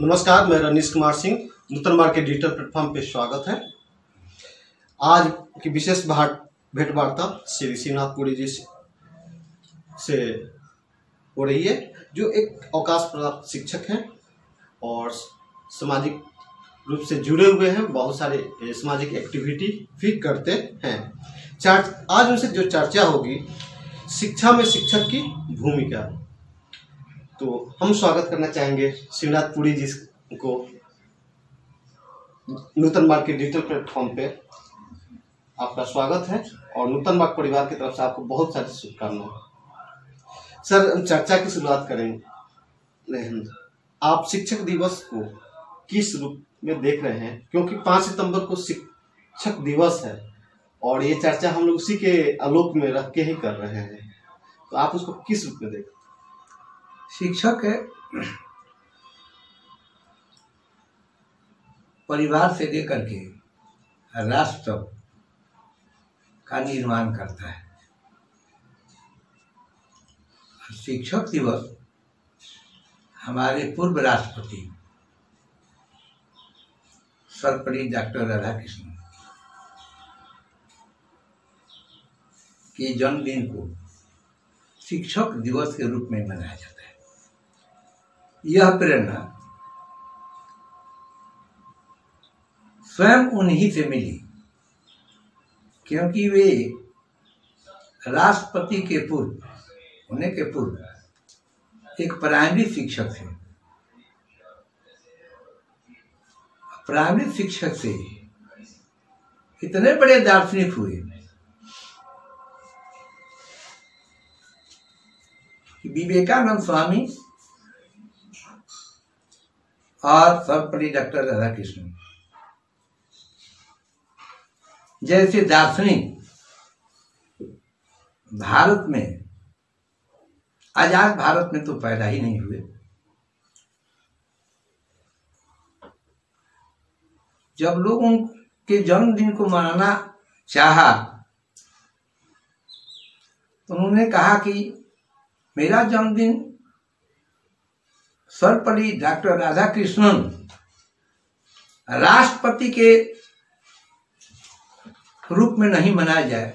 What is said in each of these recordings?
नमस्कार, मैं रनीश कुमार सिंह। नूतन market digital platform पे स्वागत है। आज की विशेष भेंट वार्ता श्री शिवनाथ पुरी जी से हो रही है, जो एक अवकाश प्राप्त शिक्षक हैं और सामाजिक रूप से जुड़े हुए हैं, बहुत सारे सामाजिक एक्टिविटी भी करते हैं। आज उनसे जो चर्चा होगी, शिक्षा में शिक्षक की भूमिका। तो हम स्वागत करना चाहेंगे शिवनाथ पुरी जी को नूतन मार्केट डिजिटल प्लेटफॉर्म पे। आपका स्वागत है और नूतन मार्ग परिवार की तरफ से आपको बहुत सारी शुभकामनाएं। सर, हम चर्चा की शुरुआत करेंगे। आप शिक्षक दिवस को किस रूप में देख रहे हैं, क्योंकि 5 सितंबर को शिक्षक दिवस है और ये चर्चा हम लोग उसी के आलोक में रख के ही कर रहे हैं, तो आप उसको किस रूप में देखें? शिक्षक परिवार से लेकर के राष्ट्र का निर्माण करता है। शिक्षक दिवस हमारे पूर्व राष्ट्रपति सर्वपल्ली डॉक्टर राधाकृष्णन के जन्मदिन को शिक्षक दिवस के रूप में मनाया जाता है। यह प्रेरणा स्वयं उन्हीं से मिली, क्योंकि वे राष्ट्रपति के पूर्व होने के पूर्व एक प्राइमरी शिक्षक थे। प्राइमरी शिक्षक से इतने बड़े दार्शनिक हुए कि विवेकानंद स्वामी और सर्वपल्ली डॉक्टर राधाकृष्णन जैसे दार्शनिक भारत में, आजाद भारत में तो पैदा ही नहीं हुए। जब लोग उनके जन्मदिन को मनाना चाहा तो उन्होंने कहा कि मेरा जन्मदिन सर्वपल्ली डॉक्टर राधाकृष्णन राष्ट्रपति के रूप में नहीं मनाया जाए,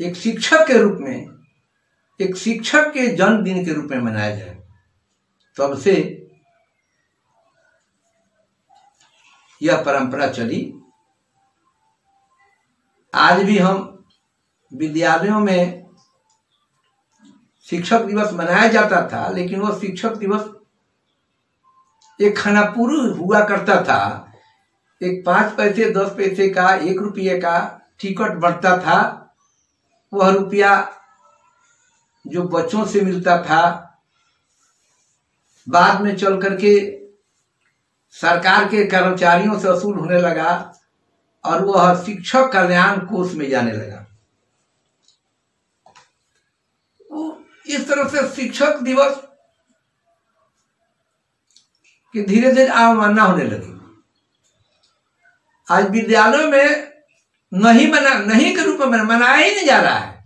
एक शिक्षक के रूप में, एक शिक्षक के जन्मदिन के रूप में मनाया जाए। तब से यह परंपरा चली। आज भी हम विद्यालयों में शिक्षक दिवस मनाया जाता था, लेकिन वह शिक्षक दिवस एक खानापुर हुआ करता था। एक 5 पैसे 10 पैसे का 1 रुपये का टिकट बढ़ता था। वह रुपया जो बच्चों से मिलता था, बाद में चल करके सरकार के कर्मचारियों से वसूल होने लगा और वह शिक्षक कल्याण कोष में जाने लगा। इस तरह से शिक्षक दिवस की धीरे धीरे अवमानना होने लगी। आज विद्यालयों में नहीं के रूप में मनाया ही नहीं जा रहा है।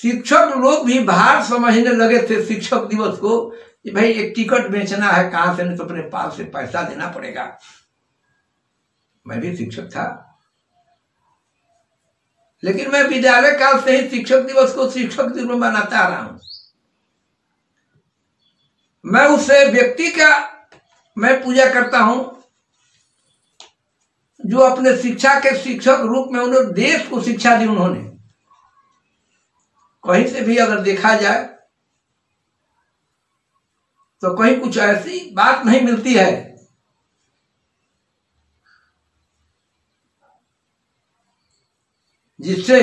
शिक्षक लोग भी बाहर समझने लगे थे शिक्षक दिवस को कि भाई एक टिकट बेचना है, कहां से, नहीं तो अपने पास से पैसा देना पड़ेगा। मैं भी शिक्षक था, लेकिन मैं विद्यालय काल से ही शिक्षक दिवस को शिक्षक दिवस में मनाता आ रहा हूं। मैं उस व्यक्ति का मैं पूजा करता हूं जो अपने शिक्षा के शिक्षक रूप में उन्होंने देश को शिक्षा दी। उन्होंने कहीं से भी अगर देखा जाए तो कहीं कुछ ऐसी बात नहीं मिलती है जिससे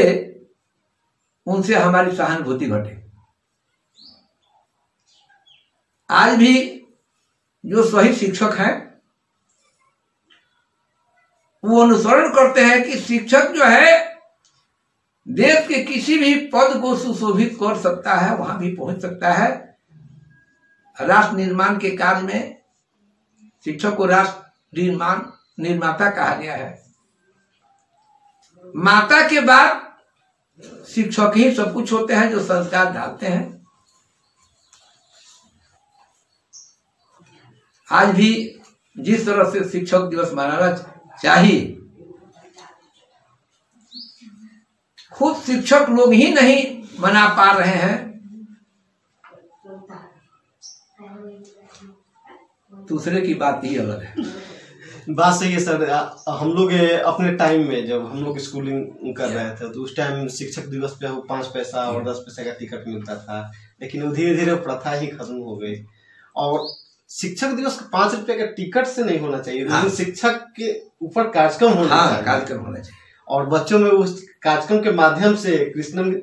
उनसे हमारी सहानुभूति घटे। आज भी जो सही शिक्षक हैं वो अनुसरण करते हैं कि शिक्षक जो है देश के किसी भी पद को सुशोभित कर सकता है, वहां भी पहुंच सकता है। राष्ट्र निर्माण के कार्य में शिक्षक को राष्ट्र निर्माता कहा गया है। माता के बाद शिक्षक ही सब कुछ होते हैं, जो संस्कार डालते हैं। आज भी जिस तरह से शिक्षक दिवस मनाना चाहिए, खुद शिक्षक लोग ही नहीं मना पा रहे हैं, दूसरे की बात ही अलग है। बात सही है सर। हम लोग अपने टाइम में जब हम लोग स्कूलिंग कर रहे थे तो उस टाइम शिक्षक दिवस पे 5 पैसा और 10 पैसा का टिकट मिलता था, लेकिन वो धीरे धीरे प्रथा ही खत्म हो गई। और शिक्षक दिवस 5 रुपए का टिकट से नहीं होना चाहिए, लेकिन शिक्षक के ऊपर कार्यक्रम होना चाहिए। कार्यक्रम होना चाहिए और बच्चों में उस कार्यक्रम के माध्यम से कृष्णन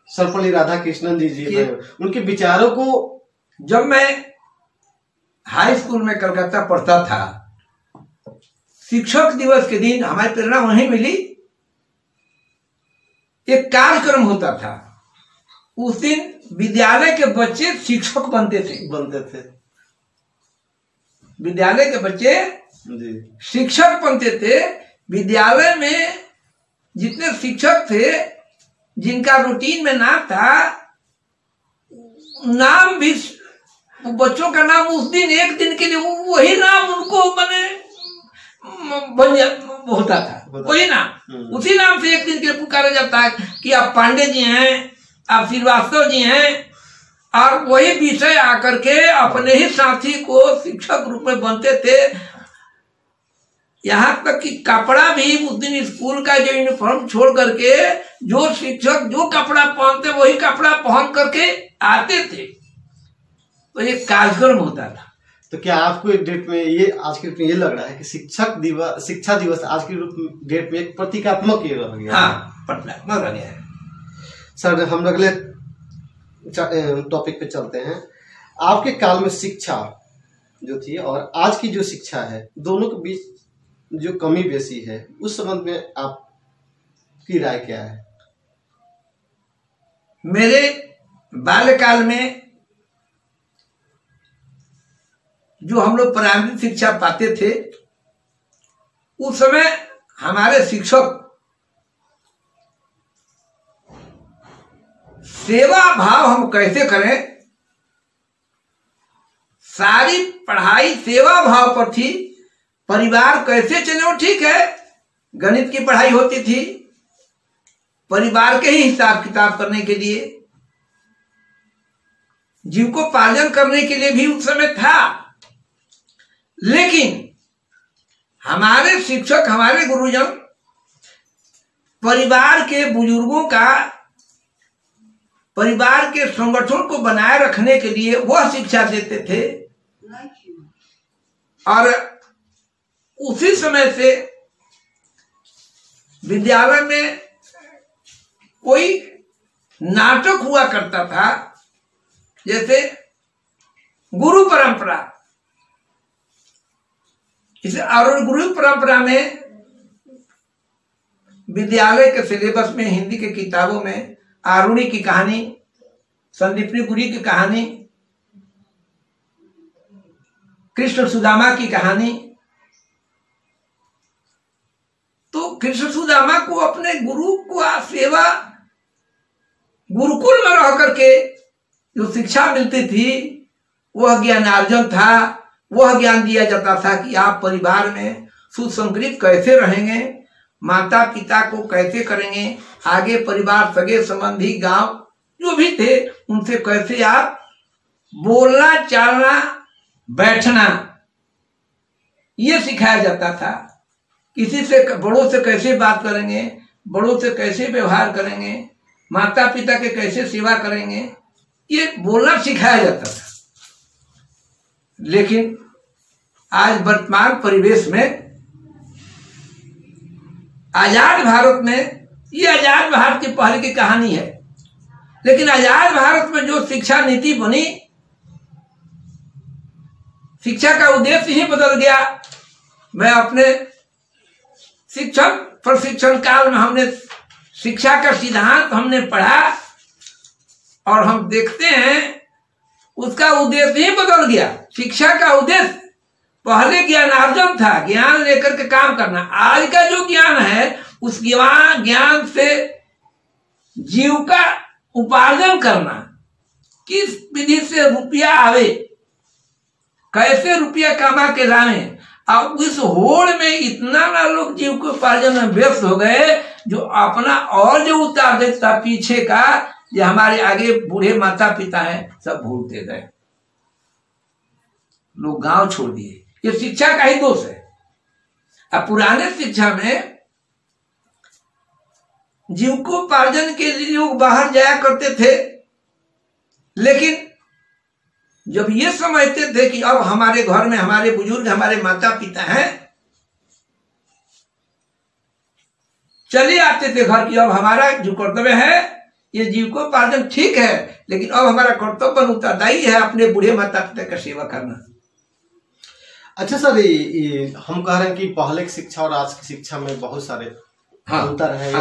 सर्वपल्ली राधा कृष्णन जी उनके विचारों को। जब मैं हाई स्कूल में कलकत्ता पढ़ता था, शिक्षक दिवस के दिन हमारी प्रेरणा वहीं मिली, एक कार्यक्रम होता था। उस दिन विद्यालय के बच्चे शिक्षक बनते थे। विद्यालय के बच्चे शिक्षक बनते थे। विद्यालय में जितने शिक्षक थे जिनका रूटीन में नाम था, नाम भी बच्चों का नाम उस दिन एक दिन के लिए वही नाम उनको होता था, वही नाम, उसी नाम से एक दिन के लिए पुकारा जाता है कि आप पांडे जी हैं, आप श्रीवास्तव जी हैं, और वही विषय आकर के अपने ही साथी को शिक्षक रूप में बनते थे। यहाँ तक कि कपड़ा भी उस दिन स्कूल का जो यूनिफॉर्म छोड़ करके जो शिक्षक जो कपड़ा पहनते वही कपड़ा पहन करके आते थे। तो ये कार्यक्रम होता था। तो क्या आपको एक डेट में ये आज के डेट में ये लग रहा है कि शिक्षा दिवस आज की डेट में एक प्रतीकात्मक ये रह गया? हाँ, प्रतीकात्मक रह गया है। सर हम अगले टॉपिक पे चलते हैं। आपके काल में शिक्षा जो थी और आज की जो शिक्षा है, दोनों के बीच जो कमी बेसी है, उस संबंध में आपकी राय क्या है? मेरे बाल्यकाल में जो हम लोग प्राइमरी शिक्षा पाते थे, उस समय हमारे शिक्षक सेवा भाव हम कैसे करें, सारी पढ़ाई सेवा भाव पर थी। परिवार कैसे चले वो ठीक है, गणित की पढ़ाई होती थी परिवार के ही हिसाब किताब करने के लिए, जीविकोपार्जन करने के लिए भी उस समय था। लेकिन हमारे शिक्षक, हमारे गुरुजन परिवार के बुजुर्गों का, परिवार के संगठन को बनाए रखने के लिए वह शिक्षा देते थे। और उसी समय से विद्यालय में कोई नाटक हुआ करता था, जैसे गुरु परंपरा। और गुरु परंपरा में विद्यालय के सिलेबस में हिंदी के किताबों में आरुणि की कहानी, संदीपनी गुरी की कहानी, कृष्ण सुदामा की कहानी। तो कृष्ण सुदामा को अपने गुरु को सेवा, गुरुकुल में रह करके जो शिक्षा मिलती थी वह ज्ञानार्जन था। वह ज्ञान दिया जाता था कि आप परिवार में सुसंस्कृत कैसे रहेंगे, माता पिता को कैसे करेंगे, आगे परिवार, सगे संबंधी, गांव जो भी थे उनसे कैसे आप बोलना, चालना, बैठना, ये सिखाया जाता था। किसी से, बड़ों से कैसे बात करेंगे, बड़ों से कैसे व्यवहार करेंगे, माता पिता के कैसे सेवा करेंगे, ये बोलना सिखाया जाता था। लेकिन आज वर्तमान परिवेश में, आजाद भारत में, ये आजाद भारत की पहले की कहानी है, लेकिन आजाद भारत में जो शिक्षा नीति बनी, शिक्षा का उद्देश्य ही बदल गया। मैं अपने शिक्षक प्रशिक्षण काल में हमने शिक्षा का सिद्धांत हमने पढ़ा और हम देखते हैं उसका उद्देश्य ही बदल गया। शिक्षा का उद्देश्य पहले ज्ञानार्जन था, ज्ञान लेकर के काम करना। आज का जो ज्ञान है उस ज्ञान से जीव का उपार्जन करना, किस विधि से रुपया आवे, कैसे रुपया कमा के लाए। अब इस होड़ में इतना ना लोग जीविकोपार्जन में व्यस्त हो गए जो अपना और जो उतार देता पीछे का, जो हमारे आगे बूढ़े माता पिता हैं, सब भूलते गए, लोग गांव छोड़ दिए। ये शिक्षा का ही दोष है। अब पुराने शिक्षा में जीविकोपार्जन के लिए लोग बाहर जाया करते थे, लेकिन जब ये समझते थे कि अब हमारे घर में हमारे बुजुर्ग, हमारे माता पिता हैं, चले आते थे घर की, अब हमारा जो कर्तव्य है ये जीविकोपार्जन ठीक है, लेकिन अब हमारा कर्तव्य उत्तरदायी है अपने बूढ़े माता पिता का सेवा करना। अच्छा सर, ये हम कह रहे हैं कि पहले की शिक्षा और आज की शिक्षा में बहुत सारे अंतर है,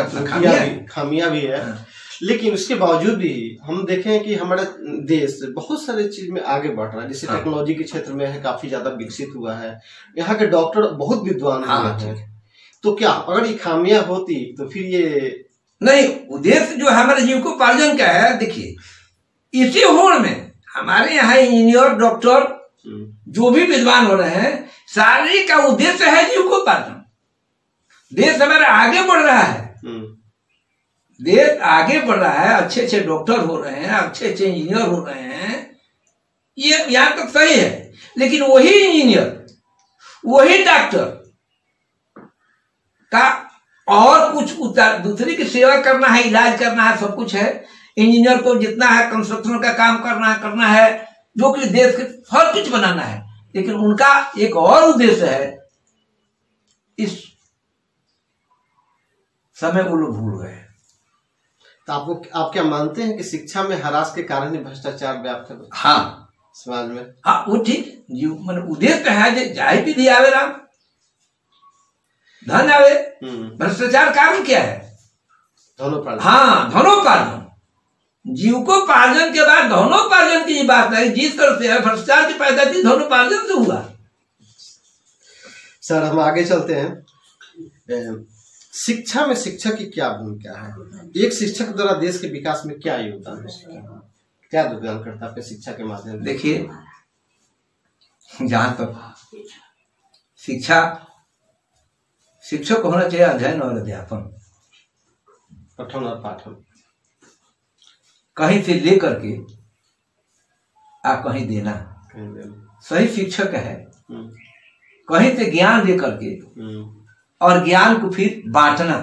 खामियां भी है। लेकिन उसके बावजूद भी हम देखें कि हमारा देश बहुत सारे चीज में आगे बढ़ रहा है। जैसे टेक्नोलॉजी के क्षेत्र में है, काफी ज्यादा विकसित हुआ है, यहाँ के डॉक्टर बहुत विद्वान हैं। तो क्या अगर ये खामियां होती तो फिर ये नहीं, उद्देश्य जो है हमारे जीविकोपार्जन का है। देखिए इसी होड़ में हमारे यहाँ इंजीनियर, डॉक्टर जो भी विद्वान हो रहे हैं, सारे का उद्देश्य है जीविकोपार्जन। देश हमारा आगे बढ़ रहा है, देश आगे बढ़ रहा है, अच्छे अच्छे डॉक्टर हो रहे हैं, अच्छे अच्छे इंजीनियर हो रहे हैं, ये यहाँ तक सही है। लेकिन वही इंजीनियर, वही डॉक्टर का और कुछ दूसरे की सेवा करना है, इलाज करना है, सब कुछ है। इंजीनियर को जितना है कंस्ट्रक्शन का काम करना है, जो कि देश के हर कुछ बनाना है, लेकिन उनका एक और उद्देश्य है। इस समय वो लोग भूल गए। तो आप क्या मानते हैं कि शिक्षा में ह्रास के कारण ही भ्रष्टाचार व्याप्त है? हाँ, समाज में। हाँ, वो ठीक मतलब उद्देश्य है, जाए विधि आवे राम, धन आवे। भ्रष्टाचार कारण क्या है? धनोपार्जन। हाँ, धनोपार्जन। जीविकोपार्जन के बाद धनोपार्जन की बात है। जिस तरह से भ्रष्टाचार की पैदाइश धनोपार्जन से हुआ। सर हम आगे चलते हैं। शिक्षा में शिक्षक की क्या भूमिका है? एक शिक्षक द्वारा देश के विकास में क्या योगदान है, क्या योगदान करता है शिक्षा के माध्यम से? देखिए, जहां तक शिक्षक को होना चाहिए अध्ययन और अध्यापन, पठन और पाठन, कहीं से लेकर के आप कहीं देना। सही शिक्षक है कहीं से ज्ञान लेकर के और ज्ञान को फिर बांटना,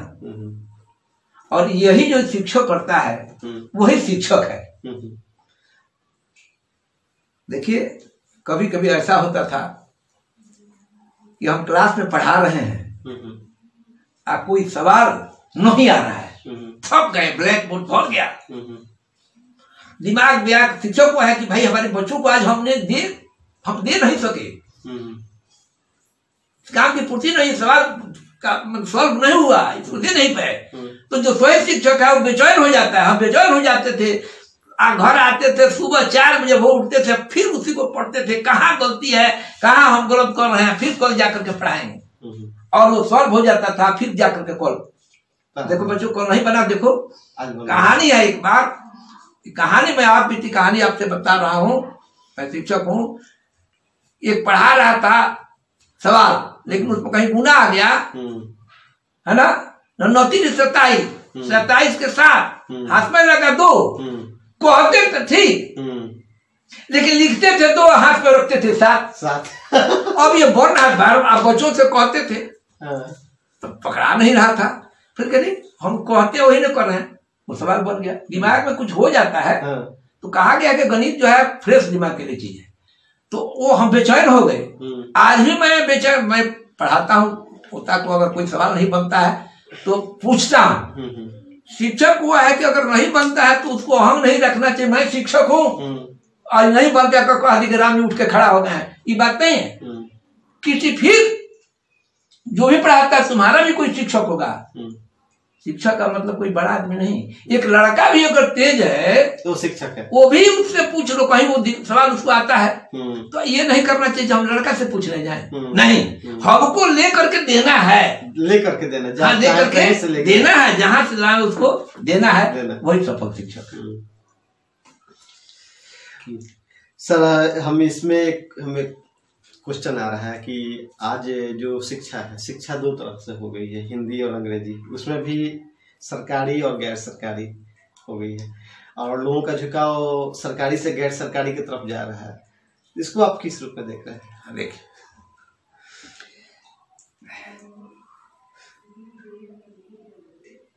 और यही जो शिक्षक करता है वही शिक्षक है। देखिए, कभी कभी ऐसा होता था कि हम क्लास में पढ़ा रहे हैं, कोई सवाल नहीं आ रहा है, थक गए, ब्लैक बोर्ड भर गया, दिमाग व्याक शिक्षक को है कि भाई हमारे बच्चों को आज हम दे नहीं सके, काम की पूर्ति नहीं, सवाल का सॉल्व नहीं हुआ, इसको दे नहीं पाए। तो जो स्वयं शिक्षक है वो बेचैन हो जाता है। हम बेचैन हो जाते थे, घर आते थे, सुबह 4 बजे वो उठते थे, फिर उसी को पढ़ते थे, कहाँ गलती है, कहाँ हम गलत कर रहे हैं, फिर कल जाकर के पढ़ाएंगे, और वो सॉल्व हो जाता था। फिर जाकर के कल देखो बच्चों कल नहीं बना, देखो कहानी है। एक बार कहानी में आप बीती कहानी आपसे बता रहा हूँ, मैं शिक्षक हूँ। एक पढ़ा रहा था सवाल, लेकिन उसमें कहीं गुना आ गया, है ना, 27 के साथ हाथ में लगा 2, कहते तो ठीक, लेकिन लिखते थे 2, हाथ में रखते थे 7। अब ये बोल रहा था, आप बच्चों से कहते थे तो पकड़ा नहीं रहा था। फिर कह हम कहते वही नहीं कर रहे हैं, वो सवाल बन गया। दिमाग में कुछ हो जाता है तो कहा गया कि गणित जो है फ्रेश दिमाग के लिए चीज है, तो वो हम बेचैन हो गए। आज भी मैं पढ़ाता हूँ, पोता को अगर कोई सवाल नहीं बनता है तो पूछता हूँ। शिक्षक हुआ है कि अगर नहीं बनता है तो उसको अहम नहीं रखना चाहिए, मैं शिक्षक हूँ, और नहीं बन गया तो अधिग्राम में उठ के खड़ा हो गए हैं, ये बात नहीं है। किसी फिर जो भी पढ़ाता है तुम्हारा भी कोई शिक्षक होगा। शिक्षक का मतलब कोई बड़ा आदमी नहीं। एक लड़का भी अगर तेज है तो शिक्षक है, वो भी उससे पूछ लो, कहीं वो सवाल उसको आता है। तो ये नहीं करना चाहिए हम लड़का से पूछने जाए, नहीं, हमको लेकर के देना है, लेकर के देना, हाँ, लेकर के देना है, जहां से लाए उसको देना है, वही सफल शिक्षक है। सर हम इसमें हमें क्वेश्चन आ रहा है कि आज जो शिक्षा है, शिक्षा दो तरफ से हो गई है, हिंदी और अंग्रेजी, उसमें भी सरकारी और गैर सरकारी हो गई है, और लोगों का झुकाव सरकारी से गैर सरकारी की तरफ जा रहा है। इसको आप किस रूप में देख रहे हैं? देखिए,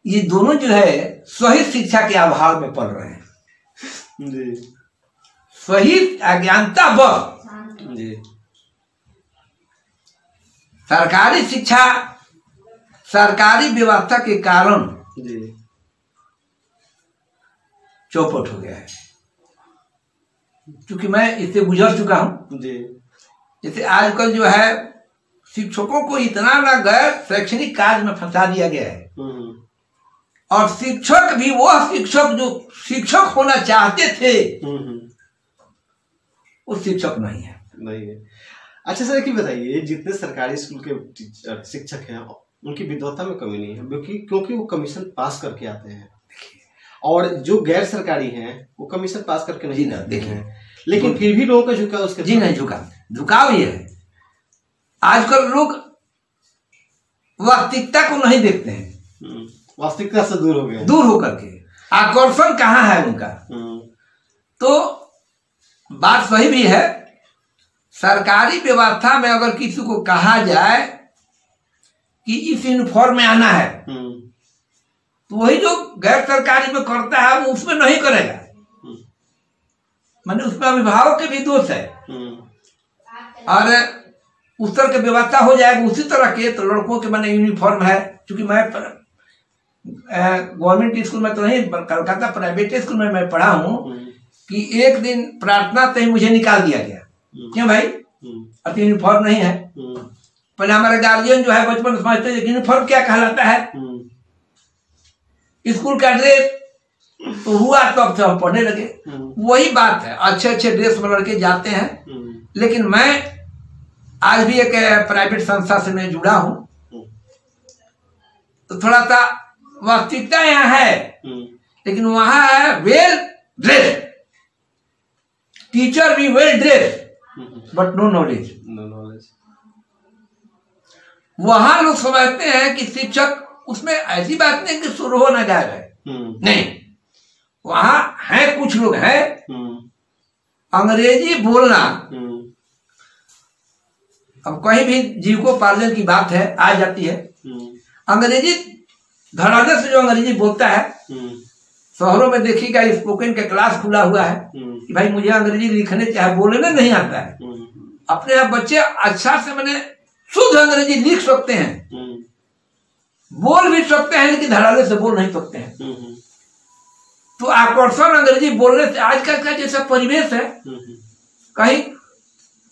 ये दोनों जो है सही शिक्षा के अभाव में पढ़ रहे हैं जी, सही अज्ञानता बस जी, सरकारी शिक्षा, सरकारी व्यवस्था के कारण जी, चौपट हो गया है। क्योंकि मैं इससे गुजर चुका हूं। जी, जैसे आजकल जो है शिक्षकों को इतना ना गैर शैक्षणिक कार्य में फंसा दिया गया है, और शिक्षक भी वह शिक्षक जो शिक्षक होना चाहते थे वो शिक्षक नहीं है। नहीं है। अच्छा सर, एक बताइए, जितने सरकारी स्कूल के शिक्षक हैं उनकी विद्वता में कमी नहीं है, क्योंकि वो कमीशन पास करके आते हैं, और जो गैर सरकारी हैं वो कमीशन पास करके नहीं आते हैं, लेकिन फिर भी लोगों का झुकाव उसके जी नहीं, झुकाव ये है। आजकल लोग वास्तविकता को नहीं देखते हैं, वास्तविकता से दूर हो गए, दूर होकर के आकर्षण कहाँ है उनका। तो बात सही भी है, सरकारी व्यवस्था में अगर किसी को कहा जाए कि इस यूनिफॉर्म में आना है, तो वही जो गैर सरकारी में करता है वो उसमें नहीं करेगा, माने उसमें अभिभावक के भी दोष है। और उस तरह की व्यवस्था हो जाएगी उसी तरह के, तो लड़कों के माने यूनिफॉर्म है। क्योंकि मैं गवर्नमेंट स्कूल में तो नहीं, कलकत्ता प्राइवेट स्कूल में मैं पढ़ा हूँ कि एक दिन प्रार्थना से ही मुझे निकाल दिया गया। क्यों भाई, अब यूनिफॉर्म नहीं है। पहले हमारे गार्जियन जो है बचपन समझते थे यूनिफॉर्म क्या कहलाता है, स्कूल का ड्रेस तो हुआ, तो अब हम पढ़ने लगे। वही बात है, अच्छे अच्छे ड्रेस में लड़के जाते हैं, लेकिन मैं आज भी एक प्राइवेट संस्था से मैं जुड़ा हूं, तो थोड़ा सा वास्तविकता यहाँ है, लेकिन वहां है वेल ड्रेस, टीचर भी well dress but no knowledge. वहां लोग समझते हैं कि शिक्षक, उसमें ऐसी बात नहीं कि शुरू होना गायब है, नहीं, वहां है कुछ लोग हैं अंग्रेजी बोलना, अब कहीं भी जीविकोपार्जन की बात है आ जाती है, अंग्रेजी धड़ाधड़ से जो अंग्रेजी बोलता है, शहरों में देखिएगा स्पोकन का क्लास खुला हुआ है कि भाई मुझे अंग्रेजी लिखने चाहे बोलने नहीं आता है, अपने आप बच्चे अच्छा से मैंने शुद्ध अंग्रेजी लिख सकते हैं, बोल भी सकते हैं, लेकिन धड़ाधड़ से बोल नहीं सकते हैं। तो आकर्षण अंग्रेजी बोलने से आजकल का जैसा परिवेश है, कहीं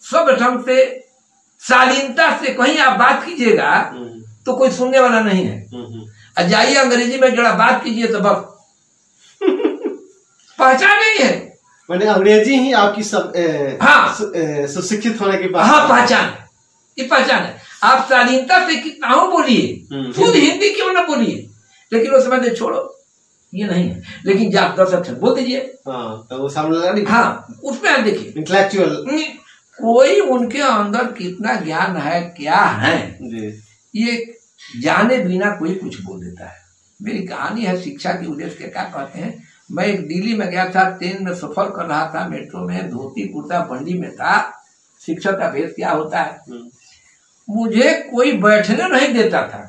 सब ढंग से शालीनता से कहीं आप बात कीजिएगा तो कोई सुनने वाला नहीं है। जाइए अंग्रेजी में जरा बात कीजिए तो बस पहचान नहीं है, मैंने अंग्रेजी ही आपकी सब सुशिक्षित होने की बात, हाँ पहचान, ये पहचान है। आप शालीनता से कितना हो बोलिए, शुद्ध हिंदी क्यों ना बोलिए, लेकिन वो समझ छोड़ो ये नहीं है, लेकिन जब 10 अक्षर बोल दीजिए तो वो सामने, हाँ उसमें आप देखिए इंटेलेक्चुअल, कोई उनके अंदर कितना ज्ञान है क्या है ये जाने बिना कोई कुछ बोल देता है। मेरी कहानी है शिक्षा की उद्देश्य के, क्या कहते हैं, मैं एक दिल्ली में गया था, ट्रेन में सफर कर रहा था, मेट्रो में, धोती कुर्ता बंडी में था। शिक्षक का भेष क्या होता है, मुझे कोई बैठने नहीं देता था,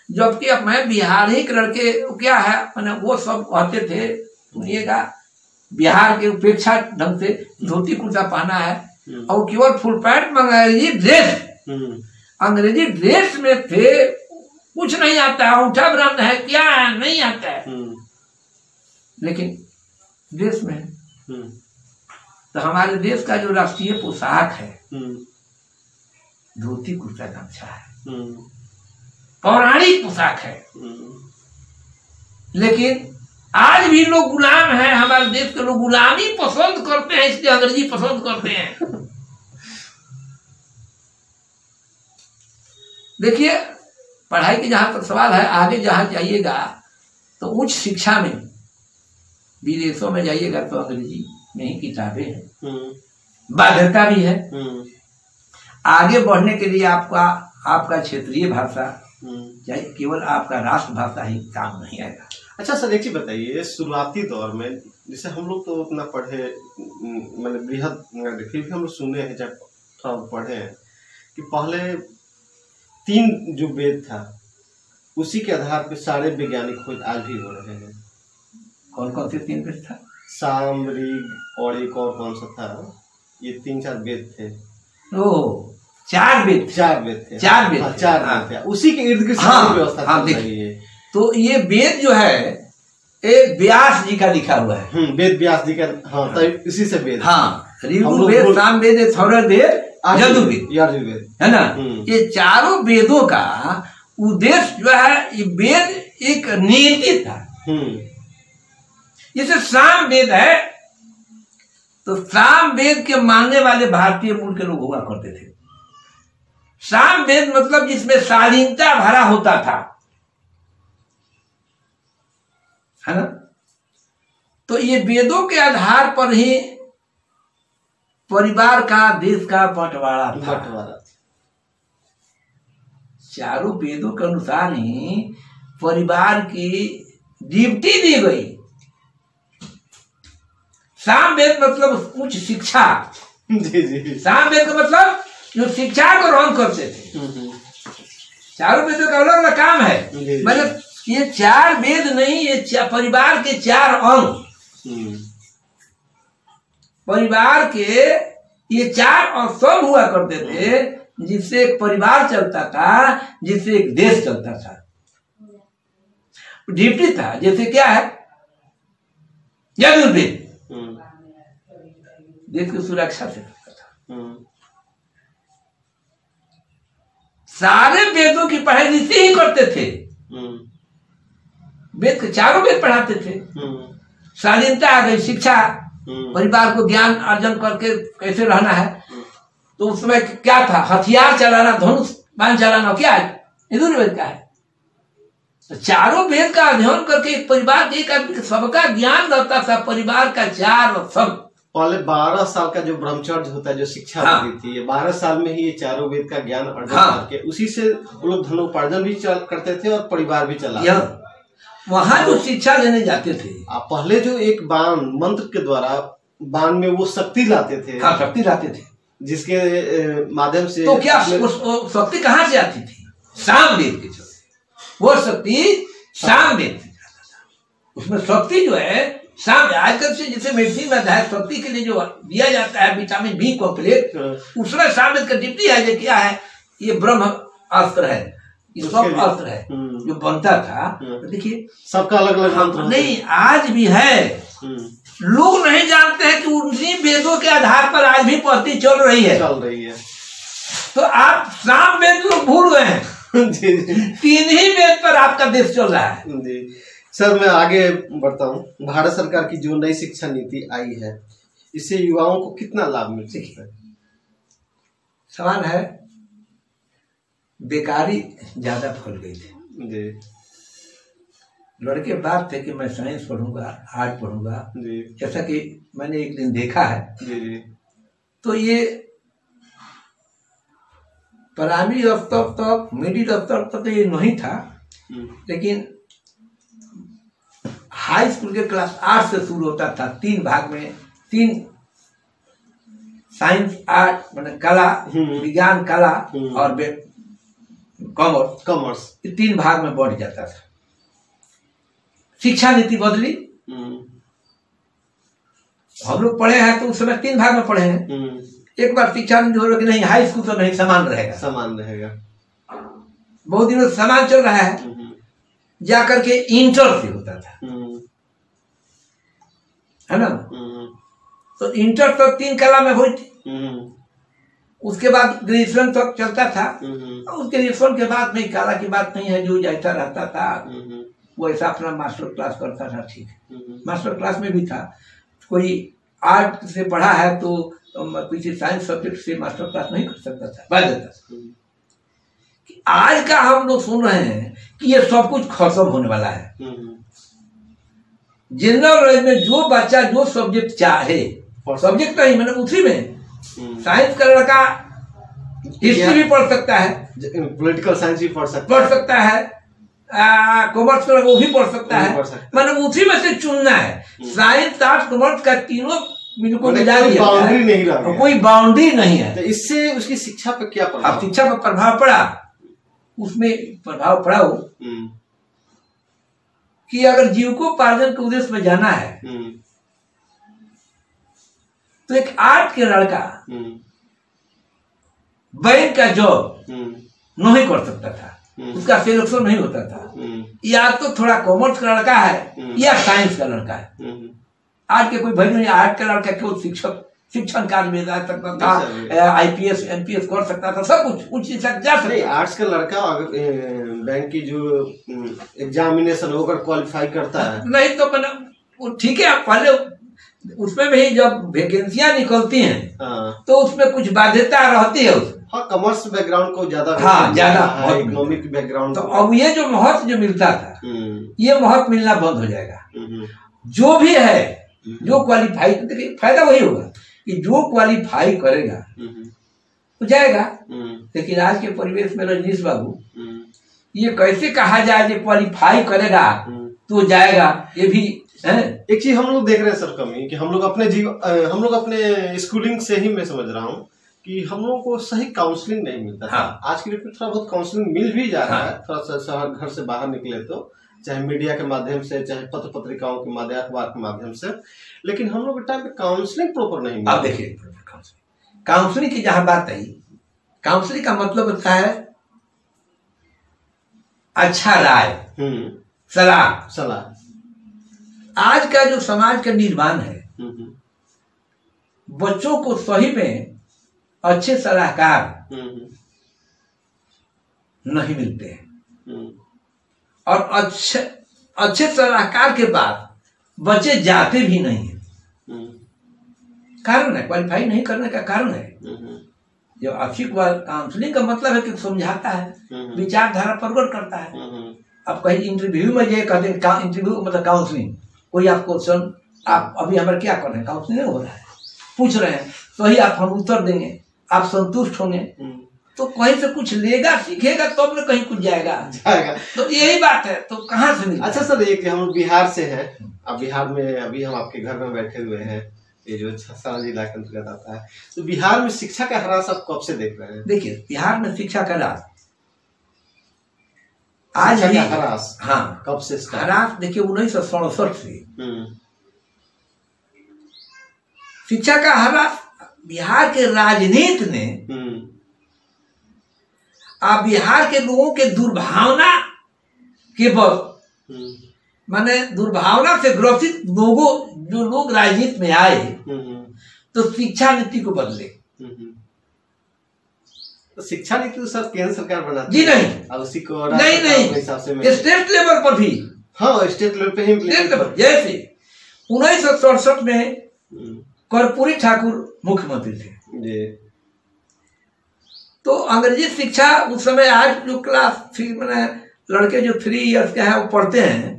जबकि अब मैं बिहारी के लड़के क्या है मैंने वो सब कहते थे, सुनिएगा बिहार के उपेक्षा ढंग से धोती कुर्ता पहना है और केवल फुल पैंट अंग्रेजी ड्रेस, अंग्रेजी ड्रेस में थे, कुछ नहीं आता है, उठा ब्रांड है क्या है नहीं आता है, लेकिन देश में है। तो हमारे देश का जो राष्ट्रीय पोशाक है धोती कुर्ता गमछा है, पौराणिक पोशाक है, लेकिन आज भी लोग गुलाम हैं। हमारे देश के लोग गुलामी पसंद करते हैं, इसलिए अंग्रेजी पसंद करते हैं। देखिए पढ़ाई की जहां तक सवाल है, आगे जहां जाइएगा तो उच्च शिक्षा में, विदेशों में जाइएगा तो अंग्रेजी में ही किताबें हैं, बाध्यता भी है, आगे बढ़ने के लिए आपका क्षेत्रीय भाषा चाहे केवल आपका राष्ट्रभाषा ही काम नहीं आएगा। अच्छा सर, एक चीज बताइए, शुरुआती दौर में जैसे हम लोग तो उतना पढ़े, मतलब बृहद फिर भी हम लोग सुने हैं, जब थोड़ा पढ़े हैं कि पहले 3 जो वेद था उसी के आधार पर सारे वैज्ञानिक खोज आज भी हो रहे हैं। कौन कौन से 3 वेद था? साम, ऋग और एक और कौन सा था, ये 3-4 वेद थे। ओ 4 वेद थे। 4 वेद थे। 4 वेद थे। 4 वेद थे। उसी के इर्द गिर्द सारी व्यवस्था चल रही है। तो ये वेद जो है एक व्यास जी का लिखा हुआ है। वेद व्यास जी का। हाँ, तो इसी से वेद। हाँ, ऋग्वेद, सामवेद, अथर्ववेद, यजुर्वेद, है ना। ये चारों वेदों का उद्देश्य जो है, ये वेद एक नीति था। जैसे सामवेद है तो सामवेद के मानने वाले भारतीय मूल के लोग हुआ करते थे। सामवेद मतलब जिसमें शालीनता भरा होता था, है ना। तो ये वेदों के आधार पर ही परिवार का, देश का बंटवारा था। चारों वेदों के अनुसार ही परिवार की ड्यूटी दी गई। सामवेद मतलब उच्च शिक्षा। जी। सामवेद का मतलब जो शिक्षा को ग्रहण करते थे। चारों वेदों का अलग अलग काम है। मतलब ये 4 वेद नहीं, ये परिवार के 4 अंग। परिवार के ये 4 अंग सब हुआ करते थे, जिससे एक परिवार चलता था, जिससे एक देश चलता था। ड्यूटी था। जैसे क्या है, यजुर्वेद देश की सुरक्षा से करता था। सारे वेदों की पढ़ाई ऋषि ही करते थे। वेद के चारों वेद पढ़ाते थे। शालीनता आ गई, शिक्षा, परिवार को ज्ञान अर्जन करके कैसे रहना है। तो उसमें क्या था, हथियार चलाना, धनुष बाण चलाना, क्या है, यजुर्वेद का है। तो चारों वेद का अध्ययन करके एक परिवार के एक आदमी सबका ज्ञान रहता था। परिवार का 4 सब। पहले 12 साल का जो ब्रह्मचर्य होता है, जो शिक्षा होती थी, ये 12 साल में ही ये चारों वेद का ज्ञान अर्जन करके उसी से वो लोग धनोपार्जन भी करते थे और परिवार भी चला। वहां जो शिक्षा लेने जाते थे, पहले जो एक बाण मंत्र के द्वारा बाण में वो शक्ति लाते थे। हाँ, शक्ति लाते थे, जिसके माध्यम से तो क्या शक्ति कहाँ से आती थी? सामवेद के चलते। वो शक्ति सामवेद से जाता था। उसमें शक्ति जो है आजकल से जैसे मेडिसिन में है, शक्ति के लिए जो दिया जाता है विटामिन बी कॉम्प्लेक्स, उसमें सामवेद का डिप्टी है। क्या है, ये ब्रह्म अस्त्र है, ये सब अस्त्र है जो बनता था। तो देखिए सबका अलग अलग मंत्र नहीं, आज भी है। लोग नहीं जानते हैं कि उन्हीं वेदों के आधार पर आज भी पद्धति चल रही है। तो आप सामवेद लोग भूल गए हैं। जी। 3 ही वेद पर आपका देश चल रहा है। जी सर, मैं आगे बढ़ता हूँ। भारत सरकार की जो नई शिक्षा नीति आई है, इससे युवाओं को कितना लाभ मिल सकता है? सवाल है, बेकारी ज्यादा फैल गई थी। जी। लड़के बात थे कि मैं साइंस पढ़ूंगा, आर्ट पढ़ूंगा, जैसा कि मैंने एक दिन देखा है। जी। तो ये प्राइमरी स्तर तक, मिडिल स्तर तक ये नहीं था, लेकिन हाई स्कूल के क्लास 8 से शुरू होता था। 3 भाग में, 3 साइंस, आर्ट मैंने कला, विज्ञान, कला और कॉमर्स, 3 भाग में बढ़ जाता था। शिक्षा नीति बदली। हम लोग पढ़े हैं तो उस समय 3 भाग में पढ़े हैं। एक बार शिक्षा नीति हो रहा कि नहीं, हाई स्कूल तो नहीं, समान रहेगा। बहुत दिनों से समान चल रहा है। जाकर के इंटर से होता था, है ना। तो इंटर तो 3 कला में हुई थी। उसके बाद ग्रेजुएशन तक चलता था। और ग्रेजुएशन के बाद में कला की बात नहीं है, जो जैसा रहता था वो ऐसा अपना मास्टर क्लास करता था। ठीक है, मास्टर क्लास में भी था। कोई आर्ट से पढ़ा है तो किसी साइंस सब्जेक्ट से मास्टर क्लास नहीं कर सकता था, बाध्यता था। आज का हम लोग सुन रहे हैं कि ये सब कुछ खत्म होने वाला है। जनरल नॉलेज में जो बच्चा जो सब्जेक्ट चाहे, सब्जेक्ट नहीं मतलब उसी में, साइंस का लड़का हिस्ट्री भी पढ़ सकता है, पॉलिटिकल साइंस भी पढ़ सकता है, कॉमर्स का वो भी पढ़ सकता है, मतलब उसी में से चुनना है। साइंस आर्ट्स कॉमर्स का तीनों बिल्कुल मिला दिया, बाउंड्री नहीं रहा, कोई बाउंड्री नहीं है। तो इससे उसकी शिक्षा पे क्या प्रभाव? शिक्षा पर प्रभाव पड़ा, उसमें प्रभाव पड़ा हो कि अगर जीविकोपार्जन के उद्देश्य में जाना है तो एक आर्ट के लड़का बैंक का जॉब नहीं कर सकता था, उसका सिलेक्शन नहीं होता था। या तो थोड़ा कॉमर्स का लड़का है या साइंस का लड़का है, आर्ट के कोई भाई नहीं। आर्ट का लड़का केवल शिक्षण कार्य में जा सकता था, IPS NPS कर सकता था, सब कुछ उच्च शिक्षा जा सकता। आर्ट्स का लड़का अगर बैंक की जो एग्जामिनेशन होकर क्वालिफाई करता है नहीं तो वो ठीक है, पहले उसमें भी जब वैकेंसियां निकलती हैं तो उसमें कुछ बाध्यता रहती है। हाँ, कॉमर्स बैकग्राउंड को ज्यादा, ज्यादा इकोनॉमिक बैकग्राउंड। तो अब ये जो महत्व जो मिलता था ये महत्व मिलना बंद हो जाएगा। जो भी है, जो क्वालिफाई, देखिए फायदा वही होगा कि जो क्वालिफाई करेगा तो जाएगा। लेकिन आज के परिवेश में रजनीश बाबू, ये कैसे कहा जाए कि क्वालिफाई करेगा तो जाएगा, ये भी है। एक चीज हम लोग देख रहे हैं सर कमी, कि हम लोग अपने स्कूलिंग से ही मैं समझ रहा हूँ कि हम लोगों को सही काउंसलिंग नहीं मिलता। हाँ। आज की डेट में थोड़ा बहुत काउंसलिंग मिल भी जा रहा है, थोड़ा सा शहर घर से बाहर निकले तो, चाहे मीडिया के माध्यम से, चाहे पत्र पत्रिकाओं के माध्यम, अखबार के माध्यम से, लेकिन हम लोग के टाइम पे काउंसलिंग प्रॉपर नहीं मिलता। अब देखिए, काउंसलिंग की जहां बात आई, काउंसलिंग का मतलब होता है अच्छा राय, सलाह। आज का जो समाज का निर्माण है, बच्चों को सही में अच्छे सलाहकार नहीं मिलते हैं, और अच्छे सलाहकार के बाद बच्चे जाते भी नहीं है। कारण है, क्वालिफाई नहीं करने का कारण है। जो अच्छी काउंसलिंग का मतलब है कि समझाता है, विचारधारा प्रकट करता है। अब कहीं इंटरव्यू में ये कहते हैं, इंटरव्यू मतलब काउंसलिंग, कोई आप क्वेश्चन, आप अभी हमारे क्या कर रहे हैं, काउंसलिंग हो रहा है, पूछ रहे हैं, तो ही आप हम उत्तर देंगे, आप संतुष्ट होंगे तो कहीं से कुछ लेगा, सीखेगा, तो अपने कहीं कुछ जाएगा। तो यही बात है, तो कहाँ से मिलेगा? अच्छा सर, एक हम बिहार से हैं, अब बिहार में अभी हम आपके घर में बैठे हुए हैं, ये जो छत्तीसगढ़ जिला के अंतर्गत आता है, तो बिहार में शिक्षा का ह्रास आप कब से देख रहे हैं? देखिए, बिहार में शिक्षा का ह्रास आज भी, ह्रास, हाँ, कब से ह्रास? देखिए 1967 से शिक्षा का ह्रास बिहार के राजनीति ने, बिहार के लोगों के दुर्भावना के बल, माने दुर्भावना से ग्रसित लोगों, जो लोग राजनीति में आए, तो शिक्षा नीति को बदले। तो शिक्षा नीति तो सर केंद्र सरकार बनाती जी नहीं, अब उसी को नहीं, स्टेट लेवल पर भी, हाँ, स्टेट लेवल पे ही। जैसे 1967 में कर्पूरी ठाकुर मुख्यमंत्री थे, तो अंग्रेजी शिक्षा उस समय, आज जो क्लास 3 मैंने लड़के जो 3 इयर्स के हैं वो पढ़ते हैं,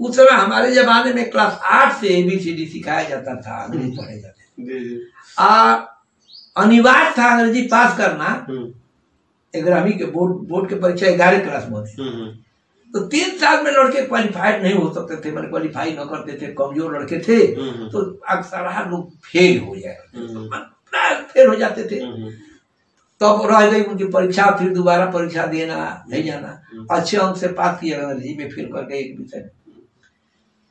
उस समय हमारे जमाने में क्लास 8 से ABCD सिखाया जाता था, अंग्रेजी पढ़े जाते। अनिवार्य था अंग्रेजी पास करना, 11वीं के बोर्ड के परीक्षा 11 क्लास में होती। तो 3 साल में लड़के क्वालिफाइड नहीं हो सकते थे, मैंने क्वालिफाई न करते थे, कमजोर लड़के थे, तो अक्सर लोग फेल हो फेल हो जाते थे। तब रह गई उनकी परीक्षा, फिर दोबारा परीक्षा देना, नहीं जाना, अच्छे अंक से पास किया अंग्रेजी में, फिर करके एक विषय।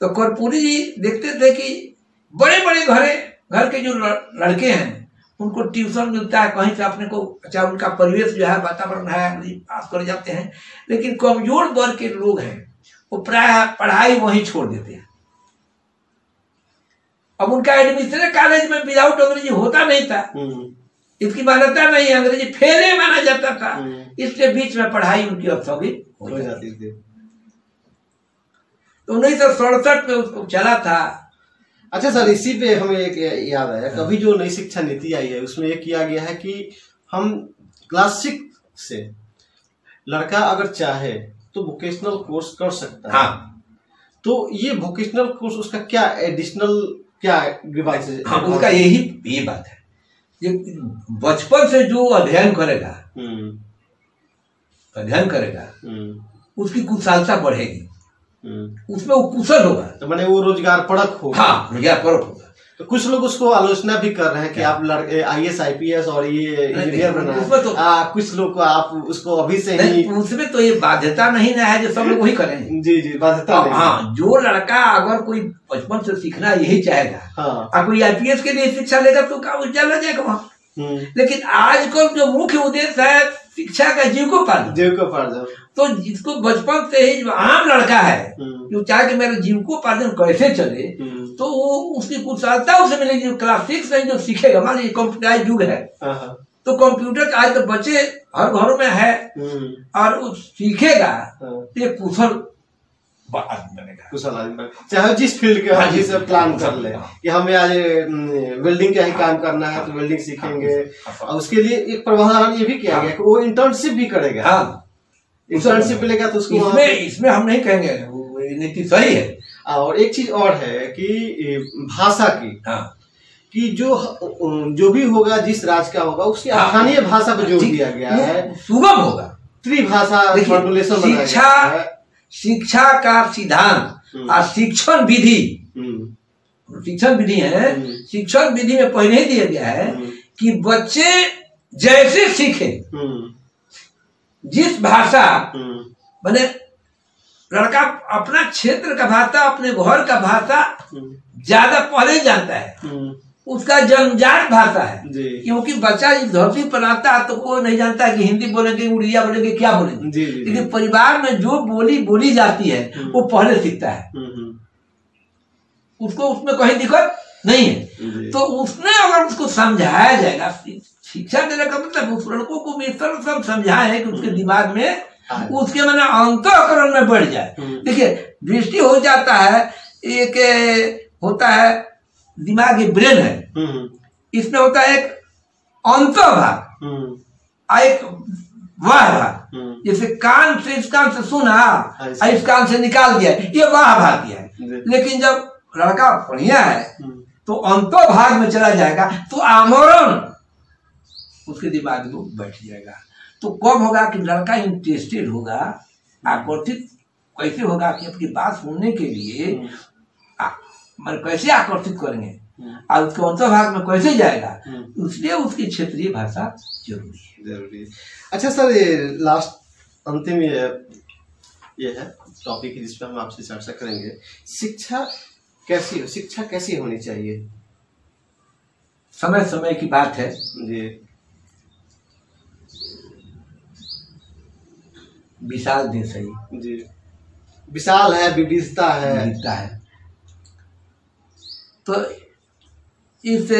तो कर्पूरी जी देखते थे कि बड़े बड़े घर के जो लड़के हैं उनको ट्यूशन मिलता है कहीं से, अपने को अच्छा उनका परिवेश जो है, वातावरण है, पास कर जाते हैं। लेकिन कमजोर वर्ग के लोग हैं वो प्राय पढ़ाई वहीं छोड़ देते हैं। अब उनका एडमिशन कॉलेज में विदाउट अंग्रेजी होता नहीं था, इसकी मान्यता नहीं, अंग्रेजी फेल माना जाता था, इसके बीच में पढ़ाई उनकी स्थगित हो जाती थी। तो 1967 में उसको चला था। अच्छा सर, इसी पे हमें एक याद आया, कभी जो नई शिक्षा नीति आई है उसमें ये किया गया है कि हम क्लास 6 से लड़का अगर चाहे तो वोकेशनल कोर्स कर सकता है। हाँ। तो ये वोकेशनल कोर्स उसका क्या एडिशनल क्या डिवाइस है? हाँ, उसका यही बात है ये बचपन से जो अध्ययन करेगा उसकी कुशलता बढ़ेगी, उसमें वो कुशल होगा, तो मैंने वो रोजगार परक होगा। हाँ, रोजगार परक होगा। तो कुछ लोग उसको आलोचना भी कर रहे हैं कि आप लड़के IAS IPS और ये इंजीनियर बना तो कुछ लोग को आप उसको अभी से ही, उसमें तो ये बाध्यता नहीं ना है जो सब लोग वही करें। जी बाध्यता नहीं। हाँ, जो लड़का अगर कोई बचपन से सीखना यही चाहेगा, हाँ, और कोई IPS के लिए शिक्षा लेगा तो क्या उज्जवल जाएगा वहाँ। लेकिन आजकल जो मुख्य उद्देश्य है शिक्षा का जीविकोपार्जन, तो जिसको बचपन से ही जो आम लड़का है जो चाहे कि मेरा जीविकोपार्जन कैसे चले, तो वो उसकी कुशलता उसे मिलेगी। जो क्लास 6 में जो सीखेगा, मान लीजिए कंप्यूटराइज युग है, तो कंप्यूटर आज तो बच्चे हर घरों में है और वो सीखेगा तो ये कुशल आदमी, चाहे जिस फील्ड के आदमी से प्लान कर ले कि हमें आज वेल्डिंग का ही काम करना है तो वेल्डिंग सीखेंगे, और उसके लिए एक प्रावधान ये भी किया गया कि वो इंटर्नशिप भी करेगा। हाँ, इंटर्नशिप मिलेगा तो उसको इसमें हम नहीं कहेंगे, नीति सही है। और एक चीज और है कि भाषा की, कि जो भी होगा जिस राज्य का होगा उसकी स्थानीय भाषा पर जोर दिया गया है, सुगम होगा, त्रिभाषा फॉर्मुलेशन। शिक्षा का सिद्धांत और शिक्षण विधि है, शिक्षण विधि में पहले ही दिया गया है कि बच्चे जैसे सीखे, जिस भाषा, मैंने लड़का अपना क्षेत्र का भाषा, अपने घर का भाषा ज्यादा पहले जानता है, उसका जन्मजात भाषा है। क्योंकि बच्चा इस धरती पर आता है तो कोई नहीं जानता कि हिंदी बोलेंगे, उड़िया बोलेंगे, क्या बोलेंगे, लेकिन परिवार में जो बोली जाती है वो पहले सीखता है, उसको उसमें कहीं दिक्कत नहीं है। तो उसने अगर उसको समझाया जाएगा, शिक्षा देने का मतलब उस लड़कों को भी सब समझाए कि उसके दिमाग में, उसके मैंने अंतःकरण में बढ़ जाए। देखिए, दृष्टि हो जाता है, एक होता है दिमाग, ब्रेन है, इसमें होता है एक अंतःभाग और एक वाह भाग। जैसे कान से, इस कान से सुना और इस कान से निकाल दिया, ये वाह भाग दिया है। लेकिन जब लड़का बढ़िया है तो अंतःभाग में चला जाएगा, तो आमरण उसके दिमाग में बैठ जाएगा। तो कब होगा कि लड़का इंटरेस्टेड होगा, आकर्षित कैसे होगा कि अपनी बात सुनने के लिए कैसे आकर्षित करेंगे और उसके अंतर्भाग में कैसे जाएगा, इसलिए उसकी क्षेत्रीय भाषा जरूरी है। अच्छा सर, ये लास्ट अंतिम ये है टॉपिक जिस पर हम आपसे चर्चा करेंगे, शिक्षा कैसी होनी चाहिए? समय समय की बात है जी। विशाल देश है जी, विशाल है, विविधता है, तो इस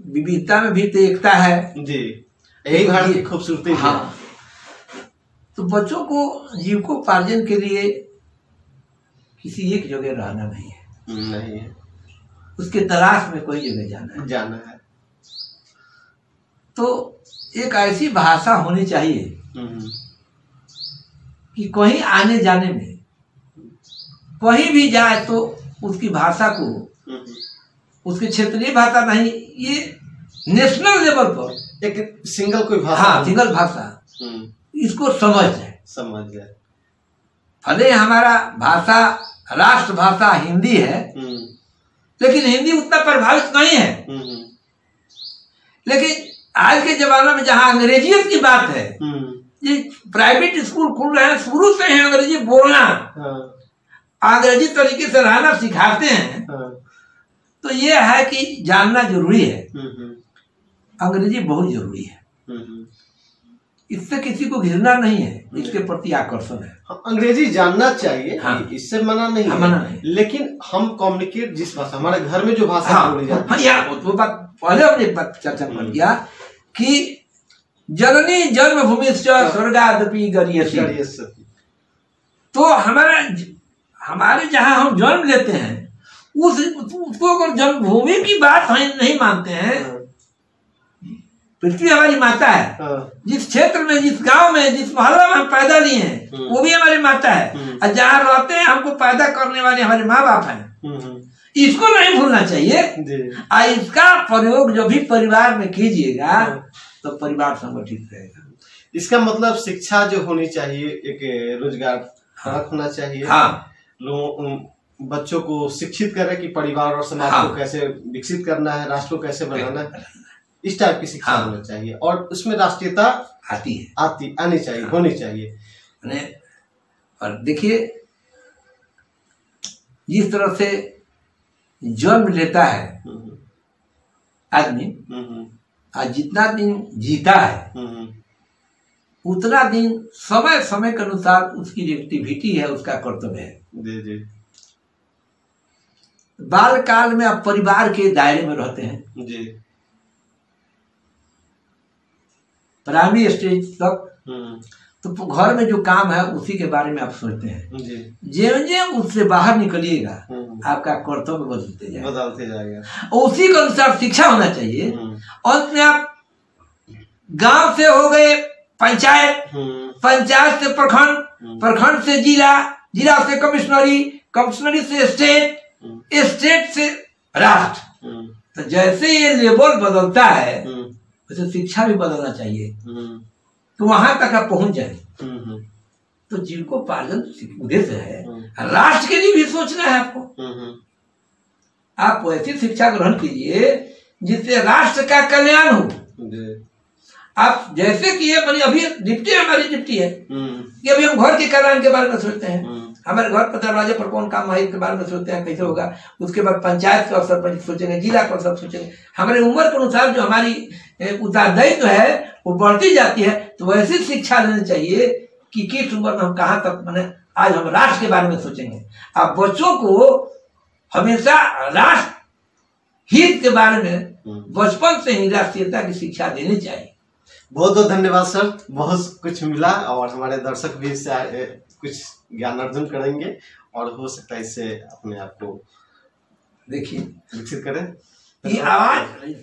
विविधता में भी तो एकता है जी, यही भारत की खूबसूरती है। हाँ, तो बच्चों को जीविकोपार्जन के लिए किसी एक जगह रहना नहीं है, उसके तलाश में कोई जगह जाना है। तो एक ऐसी भाषा होनी चाहिए कि कहीं आने जाने में, कहीं भी जाए तो उसकी भाषा को, उसकी क्षेत्रीय भाषा नहीं, ये नेशनल लेवल पर एक सिंगल कोई भाषा, हाँ, सिंगल भाषा, इसको समझ जाए। भले हमारा भाषा राष्ट्र भाषा हिंदी है, लेकिन हिंदी उतना प्रभावित नहीं है। लेकिन आज के जमाने में जहाँ अंग्रेजियत की बात है, ये प्राइवेट स्कूल खुल रहे हैं, शुरू से ही अंग्रेजी बोलना, अंग्रेजी तरीके से रहना सिखाते हैं। तो ये है कि जानना जरूरी है, अंग्रेजी बहुत जरूरी है, इससे किसी को घिरना नहीं है, इसके प्रति आकर्षण है। अंग्रेजी जानना चाहिए, हाँ, इससे मना नहीं है, लेकिन हम कम्युनिकेट जिस भाषा, हमारे घर में जो भाषा बोली जाती है, हाँ, यार वो बात पहले हमने चर्चा कर लिया कि जननी जन्मभूमि स्वर्गादपि गरीयसी। तो हमारे जहाँ हम जन्म लेते हैं उसको अगर जन्मभूमि की बात नहीं मानते हैं, पृथ्वी हमारी माता है, जिस क्षेत्र में, जिस गांव में, जिस मोहल्ला में हम पैदा लिए हैं वो भी हमारी माता है, और जहाँ रहते हैं हमको पैदा करने वाले हमारे माँ बाप हैं। इसको नहीं भूलना चाहिए। इसका प्रयोग जो भी परिवार में कीजिएगा तो परिवार संगठित रहेगा। इसका मतलब शिक्षा जो होनी चाहिए, एक रोजगार परक होना चाहिए। लोगों बच्चों को शिक्षित करें कि परिवार और समाज को कैसे विकसित करना है, राष्ट्र को कैसे बनाना है, इस टाइप की शिक्षा होना चाहिए। और उसमें राष्ट्रीयता आनी चाहिए, होनी चाहिए। और देखिए जिस तरह से जन्म लेता है आदमी, आज जितना दिन जीता है उतना दिन समय समय के अनुसार उसकी एक्टिविटी है, उसका कर्तव्य है। बाल काल में आप परिवार के दायरे में रहते हैं जी, प्राइमरी स्टेज तक तो घर में जो काम है उसी के बारे में आप सोचते हैं। जे उससे बाहर निकलिएगा आपका कर्तव्य बदलते जाएगा। उसी के अनुसार शिक्षा होना चाहिए। अंत में आप गांव से हो गए पंचायत, पंचायत से प्रखंड, प्रखंड से जिला, जिला से कमिश्नरी, कमिश्नरी से स्टेट, स्टेट से राष्ट्र। तो जैसे ये लेवल बदलता है वैसे शिक्षा भी बदलना चाहिए तो वहां तक आप पहुंच जाए। तो जीविकोपार्जन उद्देश्य है, राष्ट्र के लिए भी सोचना है आपको। आप वैसी शिक्षा ग्रहण कीजिए जिससे राष्ट्र का कल्याण हो। आप जैसे कि ये अभी डिप्टी हमारी डिप्टी है कि अभी हम घर के कल्याण के बारे में सोचते हैं, हमारे घर पर दरवाजे पर कौन काम है इसके बारे में सोचते हैं कैसे होगा। उसके बाद पंचायत का सरपंच सोचेंगे, जिला का सब सोचेंगे। हमारे उम्र के अनुसार जो हमारी उत्तरदायित्व है वो बढ़ती जाती है। तो वैसी शिक्षा लेनी चाहिए कि किस उम्र में हम कहाँ तक मैंने आज हम राष्ट्र के बारे में सोचेंगे। आप बच्चों को हमेशा राष्ट्र हित के बारे में बचपन से ही राष्ट्रीयता की शिक्षा देनी चाहिए। बहुत बहुत धन्यवाद सर, बहुत कुछ मिला और हमारे दर्शक भी इससे कुछ ज्ञान अर्जन करेंगे और हो सकता है इससे अपने आप को देखिए विकसित करें। ये आवाज